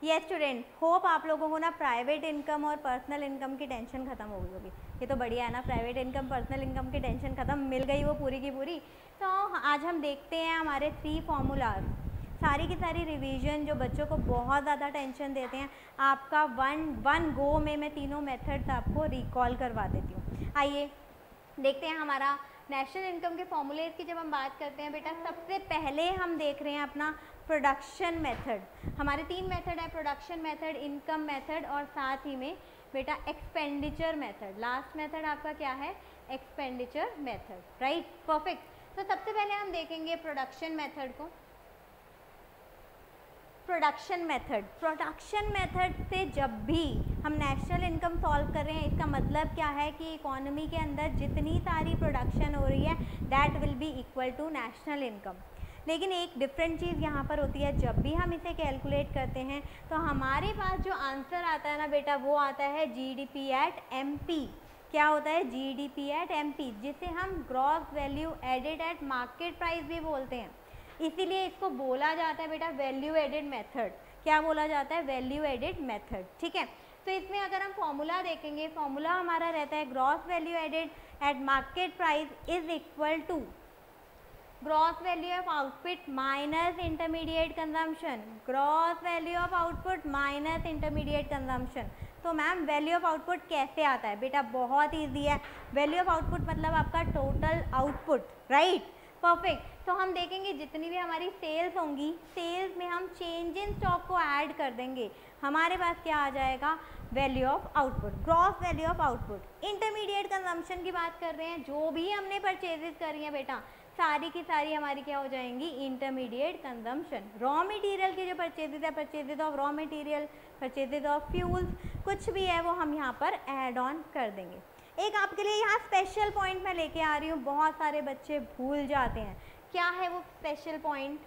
Yes student, hope आप लोगों को ना प्राइवेट इनकम और पर्सनल इनकम की टेंशन खत्म हो गई होगी। ये तो बढ़िया है ना, प्राइवेट इनकम पर्सनल इनकम की टेंशन खत्म, मिल गई वो पूरी की पूरी। तो आज हम देखते हैं हमारे 3 फॉर्मूलाज, सारी की सारी रिवीजन जो बच्चों को बहुत ज़्यादा टेंशन देते हैं। आपका वन गो में मैं तीनों मेथड्स आपको रिकॉल करवा देती हूँ। आइए देखते हैं हमारा नेशनल इनकम के फॉर्मूलेज की जब हम बात करते हैं बेटा, सबसे पहले हम देख रहे हैं अपना प्रोडक्शन मेथड। हमारे 3 मेथड है, प्रोडक्शन मेथड, इनकम मेथड और साथ ही में बेटा एक्सपेंडिचर मेथड। लास्ट मेथड आपका क्या है? Expenditure method, right, perfect. तो सबसे पहले हम देखेंगे प्रोडक्शन मेथड को। प्रोडक्शन मेथड से जब भी हम नेशनल इनकम सॉल्व कर रहे हैं, इसका मतलब क्या है कि इकोनॉमी के अंदर जितनी सारी प्रोडक्शन हो रही है that will be equal to national income. लेकिन एक डिफरेंट चीज़ यहाँ पर होती है, जब भी हम इसे कैलकुलेट करते हैं तो हमारे पास जो आंसर आता है ना बेटा, वो आता है जीडीपी एट एमपी। क्या होता है? जीडीपी एट एमपी, जिसे हम gross value added at market price भी बोलते हैं। इसीलिए इसको बोला जाता है बेटा वैल्यू एडेड मेथड। क्या बोला जाता है? वैल्यू एडेड मेथड, ठीक है। तो इसमें अगर हम फॉर्मूला देखेंगे, फॉर्मूला हमारा रहता है gross value added at market price is equal to gross value of output minus intermediate consumption. Gross value of output minus intermediate consumption. तो मैम वैल्यू ऑफ आउटपुट कैसे आता है बेटा? बहुत ईजी है। वैल्यू ऑफ आउटपुट मतलब आपका total output, right, perfect. तो हम देखेंगे जितनी भी हमारी सेल्स होंगी, सेल्स में हम चेंज इन स्टॉक को ऐड कर देंगे, हमारे पास क्या आ जाएगा? Value of output, gross value of output. Intermediate consumption की बात कर रहे हैं, जो भी हमने परचेजेस करी हैं बेटा, सारी की सारी हमारी क्या हो जाएंगी? Intermediate consumption. रॉ मटेरियल के जो परचेजेस है, purchases of raw material, purchases of fuels, कुछ भी है वो हम यहाँ पर ऐड ऑन कर देंगे। एक आपके लिए यहाँ स्पेशल पॉइंट मैं लेके आ रही हूँ, बहुत सारे बच्चे भूल जाते हैं। क्या है वो स्पेशल पॉइंट?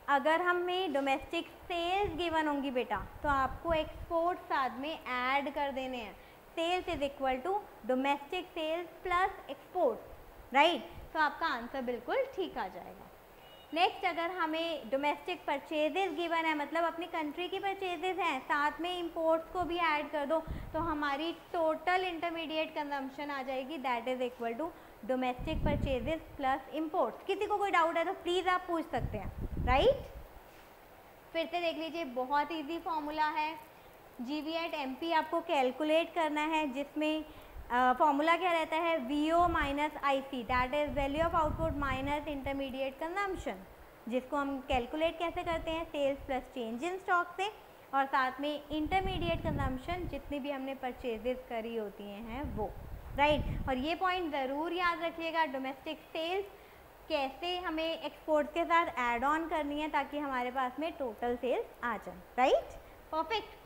अगर हमें डोमेस्टिक सेल्स गिवन होंगी बेटा, तो आपको एक्सपोर्ट साथ में ऐड कर देने हैं। Sales is equal to domestic sales plus export, right. तो आपका आंसर बिल्कुल ठीक आ जाएगा। नेक्स्ट, अगर हमें डोमेस्टिक परचेजेस गिवन है, मतलब अपनी कंट्री की परचेजेस हैं, साथ में इंपोर्ट्स को भी ऐड कर दो, तो हमारी टोटल इंटरमीडिएट कंजम्पशन आ जाएगी, that is equal to domestic purchases plus imports. किसी को कोई डाउट है तो प्लीज़ आप पूछ सकते हैं, राइट। फिर से देख लीजिए, बहुत ईजी फॉर्मूला है। जीवी एट एमपी आपको कैलकुलेट करना है, जिसमें फॉर्मूला क्या रहता है? VO minus IC, that is value of output minus intermediate consumption, जिसको हम कैलकुलेट कैसे करते हैं? Sales plus change in stock से, और साथ में इंटरमीडिएट कंजम्पशन जितनी भी हमने परचेजेस करी होती हैं वो, राइट। और ये पॉइंट ज़रूर याद रखिएगा, डोमेस्टिक सेल्स कैसे हमें एक्सपोर्ट के साथ ऐड ऑन करनी है ताकि हमारे पास में टोटल सेल्स आ जाए, राइट, परफेक्ट।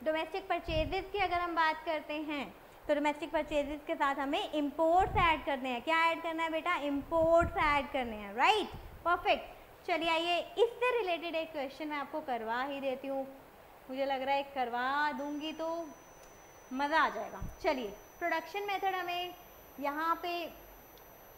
डोमेस्टिक परचेजेस की अगर हम बात करते हैं, तो डोमेस्टिक परचेजेस के साथ हमें इंपोर्ट्स ऐड करने हैं। क्या ऐड करना है बेटा? इंपोर्ट्स ऐड करने हैं, राइट, परफेक्ट। चलिए आइए, इससे रिलेटेड एक क्वेश्चन मैं आपको करवा ही देती हूँ, मुझे लग रहा है करवा दूंगी तो मज़ा आ जाएगा। चलिए, प्रोडक्शन मेथड हमें यहाँ पे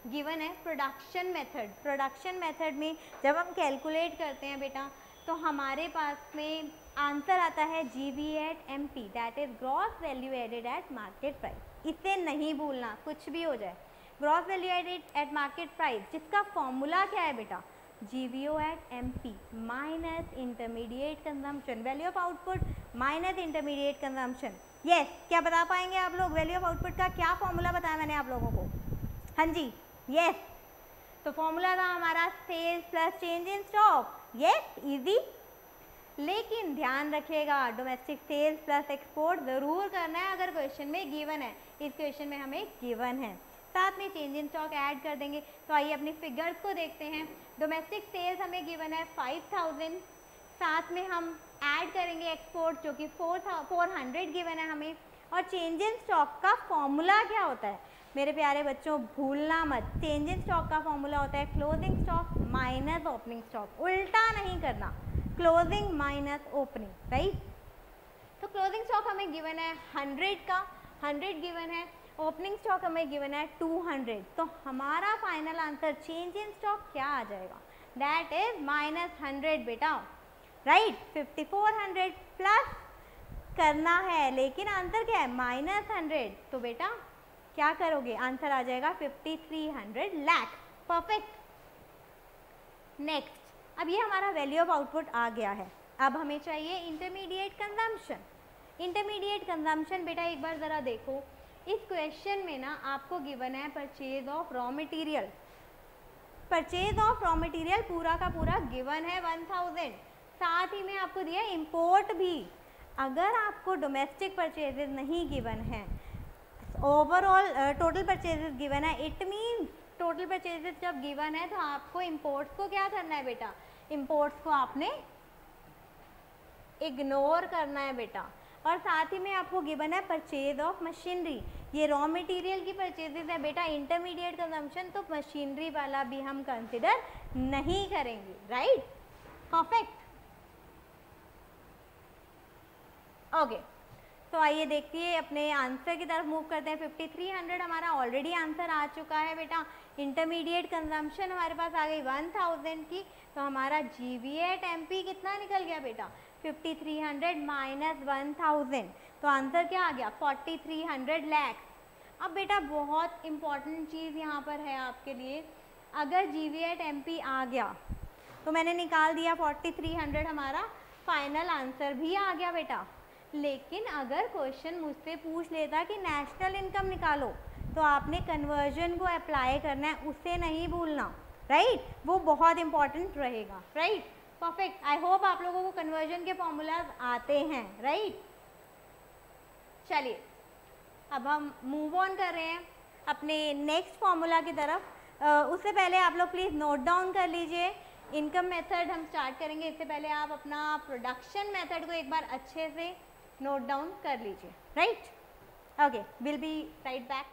गिवन है। प्रोडक्शन मेथड में जब हम कैलकुलेट करते हैं बेटा, तो हमारे पास में आंसर आता है GV at MP, that is gross value added at market price. इसे नहीं भूलना, कुछ भी हो जाए। Gross value added at market price, जिसका फॉर्मूला क्या है बेटा? GVO at MP minus intermediate consumption, value of output minus intermediate consumption. Yes, क्या बता पाएंगे आप लोग? वैल्यू ऑफ आउटपुट का क्या फॉर्मूला बताया मैंने आप लोगों को? हाँ जी, यस। तो फॉर्मूला था हमारा sales plus change in stock. Yes, easy. लेकिन ध्यान रखिएगा, डोमेस्टिक सेल्स प्लस एक्सपोर्ट ज़रूर करना है अगर क्वेश्चन में गिवन है। इस क्वेश्चन में हमें गिवन है, साथ में चेंज इन स्टॉक ऐड कर देंगे। तो आइए अपनी फिगर्स को देखते हैं। डोमेस्टिक सेल्स हमें गिवन है 5000, साथ में हम ऐड करेंगे एक्सपोर्ट जो कि 400 गिवन है हमें। और चेंज इन स्टॉक का फॉर्मूला क्या होता है मेरे प्यारे बच्चों? भूलना मत, चेंज इन स्टॉक का फॉर्मूला होता है closing stock minus opening stock. उल्टा नहीं करना, क्लोजिंग माइनस ओपनिंग, राइट। तो क्लोजिंग स्टॉक हमें गिवन है 100 का, 100 गिवन है। ओपनिंग स्टॉक हमें गिवन है 200। तो हमारा final answer change in stock क्या आ जाएगा? दैट इज -100 बेटा, राइट। 5400 प्लस करना है, लेकिन आंसर क्या है -100, तो बेटा क्या करोगे, आंसर आ जाएगा 5300 लाख। परफेक्ट। नेक्स्ट, अब ये हमारा वैल्यू ऑफ आउटपुट आ गया है। अब हमें चाहिए इंटरमीडिएट कंजम्पशन। इंटरमीडिएट कंजम्पशन बेटा एक बार ज़रा देखो, इस क्वेश्चन में ना आपको गिवन है purchase of raw material. Purchase of raw material पूरा का पूरा गिवन है 1000, साथ ही में आपको दिया इंपोर्ट भी। अगर आपको डोमेस्टिक परचेजेस नहीं गिवन है, ओवरऑल टोटल परचेजेस गिवन है, इट मीन्स टोटल परचेजेस जब गिवन है तो आपको इंपोर्ट्स को क्या करना है बेटा, इंपोर्ट्स को आपने इग्नोर करना है बेटा। और साथ ही में आपको गिवन है परचेज ऑफ मशीनरी, ये रॉ मटेरियल की परचेजेस है बेटा, इंटरमीडिएट कंजम्पशन, तो मशीनरी वाला भी हम कंसिडर नहीं करेंगे, राइट। परफेक्ट। ओके, तो आइए देखिए अपने आंसर की तरफ मूव करते हैं। 5300 हमारा ऑलरेडी आंसर आ चुका है बेटा। इंटरमीडिएट कंजम्पशन हमारे पास आ गई 1000 की, तो हमारा GVAT MP कितना निकल गया बेटा, 5300 माइनस 1000, तो आंसर क्या आ गया 4300 लाख। अब बेटा बहुत इंपॉर्टेंट चीज़ यहाँ पर है आपके लिए, अगर GVAT MP आ गया तो मैंने निकाल दिया 4300, हमारा फाइनल आंसर भी आ गया बेटा। लेकिन अगर क्वेश्चन मुझसे पूछ लेता कि नेशनल इनकम निकालो, तो आपने कन्वर्जन को अप्लाई करना है, उसे नहीं भूलना, राइट। वो बहुत इंपॉर्टेंट रहेगा, राइट। परफेक्ट। आई होप आप लोगों को कन्वर्जन के फॉर्मूलाज आते हैं, राइट। चलिए अब हम मूव ऑन कर रहे हैं अपने नेक्स्ट फॉर्मूला की तरफ। उससे पहले आप लोग प्लीज़ नोट डाउन कर लीजिए। इनकम मेथड हम स्टार्ट करेंगे, इससे पहले आप अपना प्रोडक्शन मेथड को एक बार अच्छे से नोट डाउन कर लीजिए, right. Okay, will be right back.